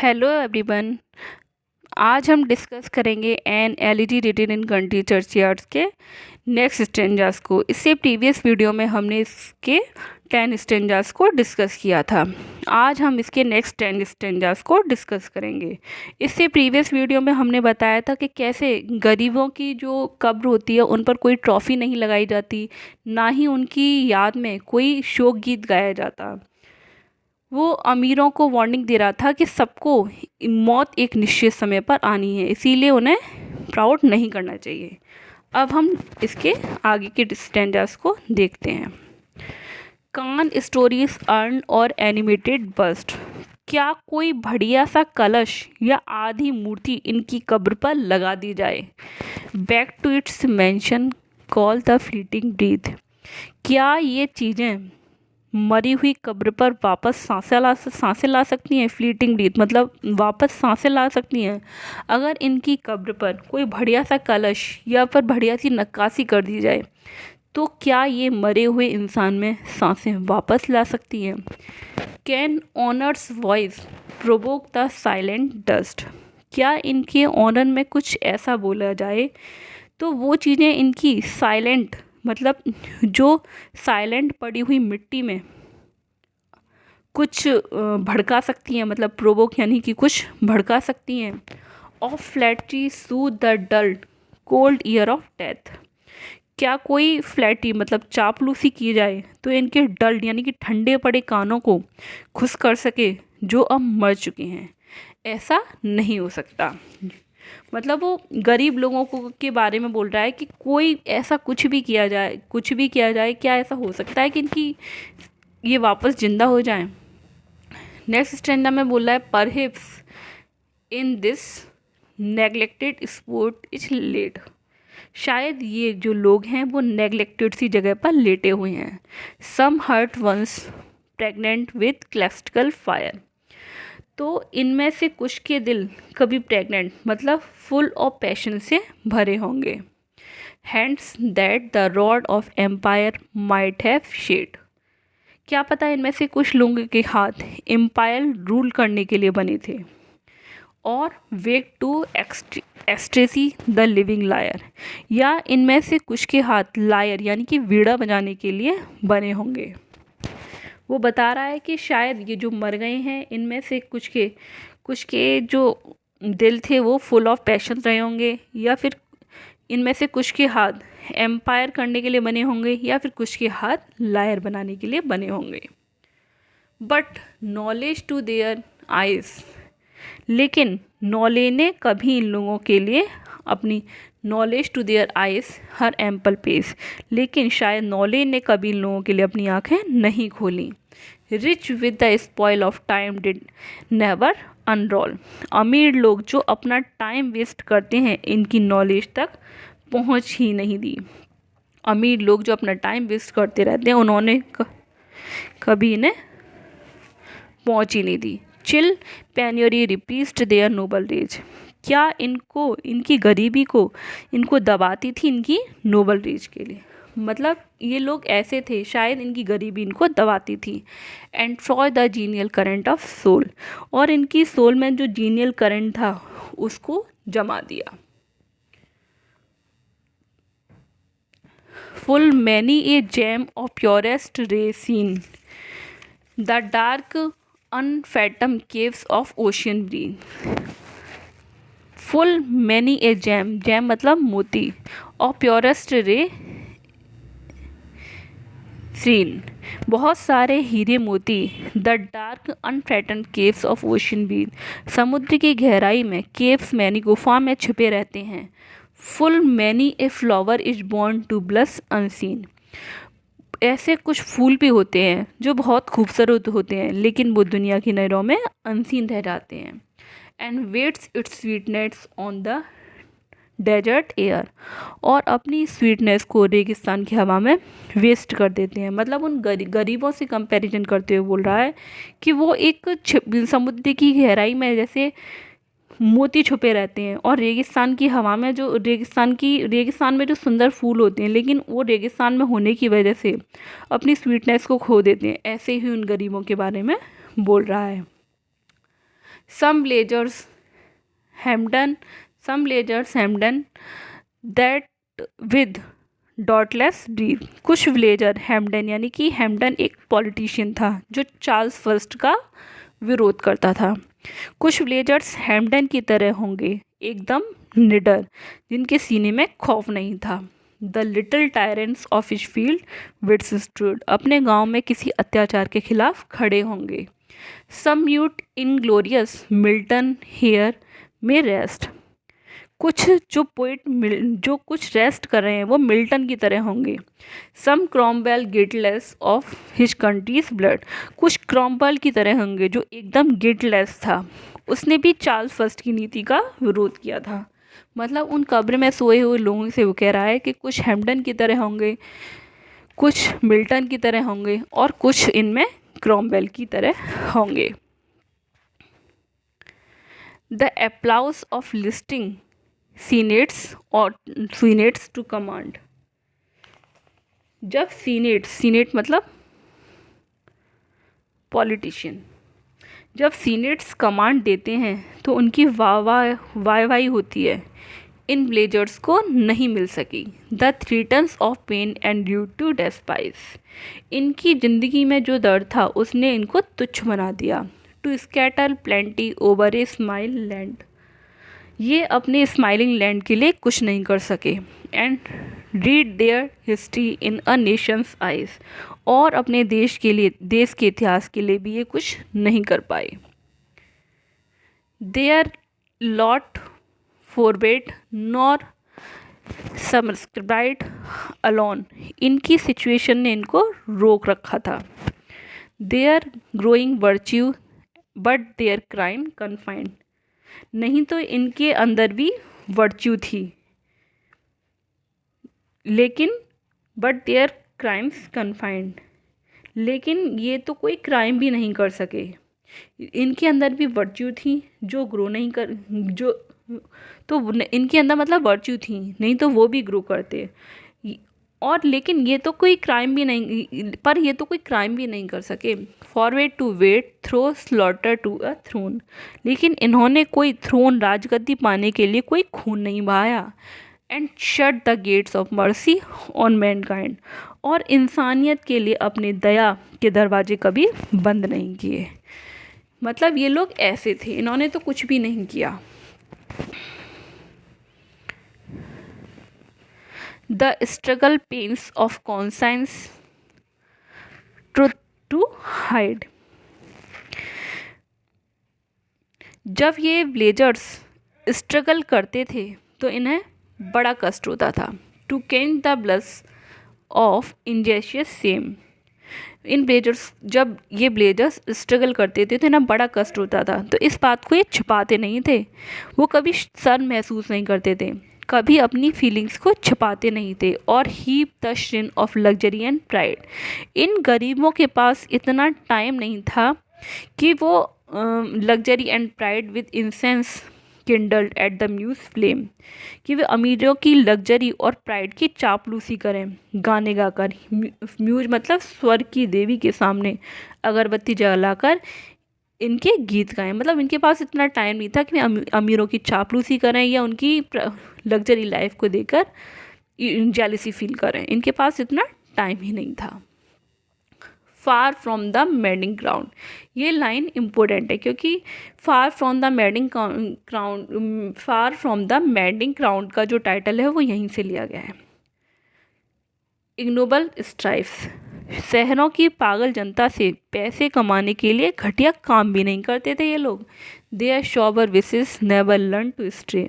Hello everyone. आज हम discuss करेंगे an elegy written in country churchyards के नेक्स्ट स्टेंजास को। इससे प्रीवियस वीडियो में हमने इसके 10 स्टेंजास को डिस्कस किया था। आज हम इसके नेक्स्ट 10 स्टेंजास को डिस्कस करेंगे। इससे प्रीवियस वीडियो में हमने बताया था कि कैसे गरीबों की जो कब्र होती है उन पर कोई ट्रॉफ़ी नहीं लगाई जाती, ना ही उनकी याद में कोई शोक गीत गाया जाता। वो अमीरों को वार्निंग दे रहा था कि सबको मौत एक निश्चित समय पर आनी है, इसीलिए उन्हें प्राउड नहीं करना चाहिए। अब हम इसके आगे के स्टैंडर्ड्स को देखते हैं। कान स्टोरीज अर्न और एनिमेटेड बस्ट। क्या कोई बढ़िया सा कलश या आधी मूर्ति इनकी कब्र पर लगा दी जाए। Back to its mansion call the fleeting breath. क्या ये चीज़ें मरी हुई कब्र पर वापस सांसें ला सकती हैं। फ्लीटिंग ब्रीथ मतलब वापस सांसें ला सकती हैं। अगर इनकी कब्र पर कोई बढ़िया सा कलश या पर बढ़िया सी नक्काशी कर दी जाए तो क्या ये मरे हुए इंसान में सांसें वापस ला सकती हैं। Can honours voice provoke the silent dust. क्या इनके ऑनर में कुछ ऐसा बोला जाए तो वो चीज़ें इनकी साइलेंट मतलब जो साइलेंट पड़ी हुई मिट्टी में कुछ भड़का सकती हैं, मतलब प्रोवोक यानी कि कुछ भड़का सकती हैं। Of flattery soothe the dull cold ear of death. क्या कोई फ्लैटी मतलब चापलूसी की जाए तो इनके डल यानी कि ठंडे पड़े कानों को खुश कर सके जो अब मर चुके हैं। ऐसा नहीं हो सकता। मतलब वो गरीब लोगों को के बारे में बोल रहा है कि कोई ऐसा कुछ भी किया जाए, क्या ऐसा हो सकता है कि इनकी ये वापस जिंदा हो जाएं। नेक्स्ट स्टैंडा में बोल रहा है perhaps in this neglected spot is laid. शायद ये जो लोग हैं वो नेग्लेक्टेड सी जगह पर लेटे हुए हैं। Some heart once pregnant with celestial fire. तो इनमें से कुछ के दिल कभी प्रेग्नेंट मतलब फुल ऑफ पैशन से भरे होंगे। Hands that the rod of empire might have swayed. क्या पता इनमें से कुछ लोगों के हाथ एम्पायर रूल करने के लिए बने थे। और वेक टू एक्सट्रेसी द लिविंग लायर। या इनमें से कुछ के हाथ लायर यानी कि वीणा बजाने के लिए बने होंगे। वो बता रहा है कि शायद ये जो मर गए हैं इनमें से कुछ के जो दिल थे वो फुल ऑफ पैशन रहे होंगे, या फिर इनमें से कुछ के हाथ एम्पायर करने के लिए बने होंगे, या फिर कुछ के हाथ लायर बनाने के लिए बने होंगे। But knowledge to their eyes. लेकिन नॉलेज ने कभी इन लोगों के लिए अपनी knowledge to their eyes her ample page. लेकिन शायद नॉलेज ने कभी इन लोगों के लिए अपनी आंखें नहीं खोली। Rich with the spoil of time did never unroll. अमीर लोग जो अपना टाइम वेस्ट करते हैं इनकी नॉलेज तक पहुंच ही नहीं दी। अमीर लोग जो अपना टाइम वेस्ट करते रहते हैं उन्होंने कभी इन्हें पहुंच ही नहीं दी। Chill penury repressed their noble rage. क्या इनको इनकी गरीबी को इनको दबाती थी इनकी नोबल रेज के लिए। मतलब ये लोग ऐसे थे, शायद इनकी गरीबी इनको दबाती थी। एंड ट्रॉय the genial current of soul. और इनकी सोल में जो जीनियल करंट था उसको जमा दिया। Full many a gem of purest ray serene the dark unfathomed caves of ocean bear. Full many a gem मतलब मोती, और प्योरेस्ट रे सीन बहुत सारे हीरे मोती। The dark unfathomed caves of ocean bear समुद्र की गहराई में केव्स मैनी गुफा में छिपे रहते हैं। Full many a flower is born to blush unseen. ऐसे कुछ फूल भी होते हैं जो बहुत खूबसूरत होते हैं लेकिन वो दुनिया की नज़रों में अनसीन रह जाते हैं। And wastes its sweetness on the desert air. और अपनी स्वीटनेस को रेगिस्तान की हवा में वेस्ट कर देते हैं। मतलब उन गरीबों से कंपैरिजन करते हुए बोल रहा है कि वो एक समुद्र की गहराई में जैसे मोती छुपे रहते हैं, और रेगिस्तान की हवा में जो रेगिस्तान में जो सुंदर फूल होते हैं लेकिन वो रेगिस्तान में होने की वजह से अपनी स्वीटनेस को खो देते हैं। ऐसे ही उन गरीबों के बारे में बोल रहा है। some blazers Hamden, some blazers Hamden that with dauntless breast. कुछ ब्लेजर हैम्डन, यानी कि हैम्डन एक पॉलिटिशियन था जो चार्ल्स फर्स्ट का विरोध करता था। कुछ ब्लेजर्स हैम्डन की तरह होंगे, एकदम निडर, जिनके सीने में खौफ नहीं था। द लिटिल टायरेंट्स ऑफ हिचफील्ड विथस्टूड, अपने गांव में किसी अत्याचार के खिलाफ खड़े होंगे। सम म्यूट इनग्लोरियस मिल्टन हेयर में रेस्ट, कुछ जो पोइट जो कुछ रेस्ट कर रहे हैं वो मिल्टन की तरह होंगे। Some Cromwell guiltless of his country's blood, कुछ क्रॉमवेल की तरह होंगे जो एकदम गिल्टलेस था, उसने भी चार्ल्स फर्स्ट की नीति का विरोध किया था। मतलब उन कब्र में सोए हुए लोगों से वो कह रहा है कि कुछ हैम्डन की तरह होंगे, कुछ मिल्टन की तरह होंगे और कुछ इनमें क्रॉमवेल की तरह होंगे। The applause of listening senates to command, जब सीनेट मतलब पॉलिटिशियन, जब सीनेट्स कमांड देते हैं तो उनकी वाहवाही होती है। इन ब्लेजर्स को नहीं मिल सकी। The threats of pain and due to despise, इनकी ज़िंदगी में जो दर्द था उसने इनको तुच्छ बना दिया। To scatter plenty over a smile land, ये अपने स्माइलिंग लैंड के लिए कुछ नहीं कर सके। And read there history in a Nations eyes, और अपने देश के इतिहास के लिए भी ये कुछ नहीं कर पाए। Their lot forbade nor subscribed alone, इनकी सिचुएशन ने इनको रोक रखा था। Their growing virtue but their crime confined, नहीं तो इनके अंदर भी वर्च्यू थी लेकिन बट देयर क्राइम्स कन्फाइंड, लेकिन ये तो कोई क्राइम भी नहीं कर सके। इनके अंदर भी वर्च्यू थी जो ग्रो नहीं कर जो तो इनके अंदर मतलब वर्च्यू थी, नहीं तो वो भी ग्रो करते। और लेकिन ये तो कोई क्राइम भी नहीं कर सके। Forbade to wade through slaughter to a throne, लेकिन इन्होंने कोई थ्रोन राजगद्दी पाने के लिए कोई खून नहीं बहाया। And shut the gates of mercy on Mankind, और इंसानियत के लिए अपने दया के दरवाजे कभी बंद नहीं किए। मतलब ये लोग ऐसे थे, इन्होंने तो कुछ भी नहीं किया। The struggle pangs of conscience truth to hide, जब ये ब्लेजर्स स्ट्रगल करते थे तो इन्हें बड़ा कष्ट होता था। To quench the blush of ingenuous shame, इन ब्लेजर्स जब ये ब्लेजर्स स्ट्रगल करते थे तो इन्हें बड़ा कष्ट होता था, तो इस बात को ये छिपाते नहीं थे। वो कभी शर्म महसूस नहीं करते थे, कभी अपनी फीलिंग्स को छिपाते नहीं थे। और heap the shrine of luxury and pride, इन गरीबों के पास इतना टाइम नहीं था कि वो luxury and pride with incense kindled at the muse's flame, कि वे अमीरों की लग्जरी और प्राइड की चापलूसी करें गाने गाकर। म्यूज मतलब स्वर्ग की देवी के सामने अगरबत्ती जलाकर इनके गीत गाएं। मतलब इनके पास इतना टाइम नहीं था कि वे अमीरों की चापलूसी करें या उनकी लग्जरी लाइफ को देखकर जेलसी फील करें। इनके पास इतना टाइम ही नहीं था। Far from the madding ground, ये लाइन इम्पोर्टेंट है क्योंकि far from the madding crowned का जो टाइटल है वो यहीं से लिया गया है। इग्नोबल स्ट्राइफ्स, शहरों की पागल जनता से पैसे कमाने के लिए घटिया काम भी नहीं करते थे ये लोग। Their sober wishes never learned to stray,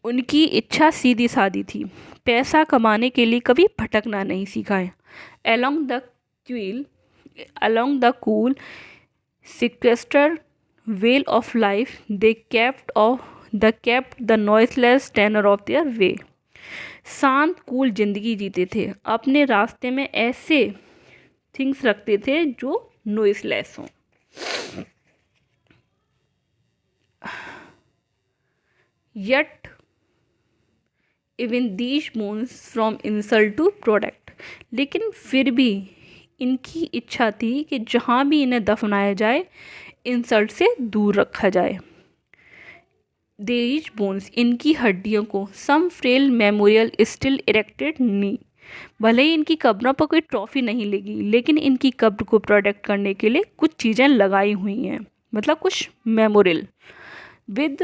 उनकी इच्छा सीधी सादी थी, पैसा कमाने के लिए कभी भटकना नहीं सीखा है। along the cool sequestered veil of life they kept the noiseless tenor of their way, शांत कूल जिंदगी जीते थे, अपने रास्ते में ऐसे थिंग्स रखते थे जो नॉइसलेस हों। Yet even these moves from insult to product, लेकिन फिर भी इनकी इच्छा थी कि जहाँ भी इन्हें दफनाया जाए इंसल्ट से दूर रखा जाए। देयर बोन्स, इनकी हड्डियों को सम फ्रेल मेमोरियल स्टिल इरेक्टेड नी, भले ही इनकी कब्रों पर कोई ट्रॉफी नहीं लगी लेकिन इनकी कब्र को प्रोटेक्ट करने के लिए कुछ चीज़ें लगाई हुई हैं, मतलब कुछ memorial with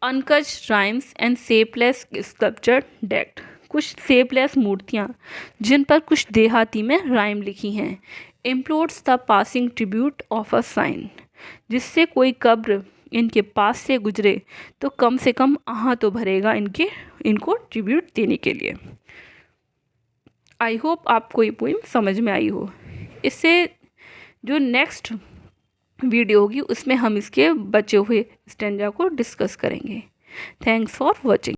uncouth rhymes and shapeless sculpture decked, कुछ शेपलेस मूर्तियाँ जिन पर कुछ देहाती में राइम लिखी हैं। Implores the passing tribute of a sigh, जिससे कोई कब्र इनके पास से गुजरे तो कम से कम आहा तो भरेगा इनको ट्रिब्यूट देने के लिए। आई होप आपको ये पोइम समझ में आई हो। इससे जो नेक्स्ट वीडियो होगी उसमें हम इसके बचे हुए स्टैंजा को डिस्कस करेंगे। Thanks for watching.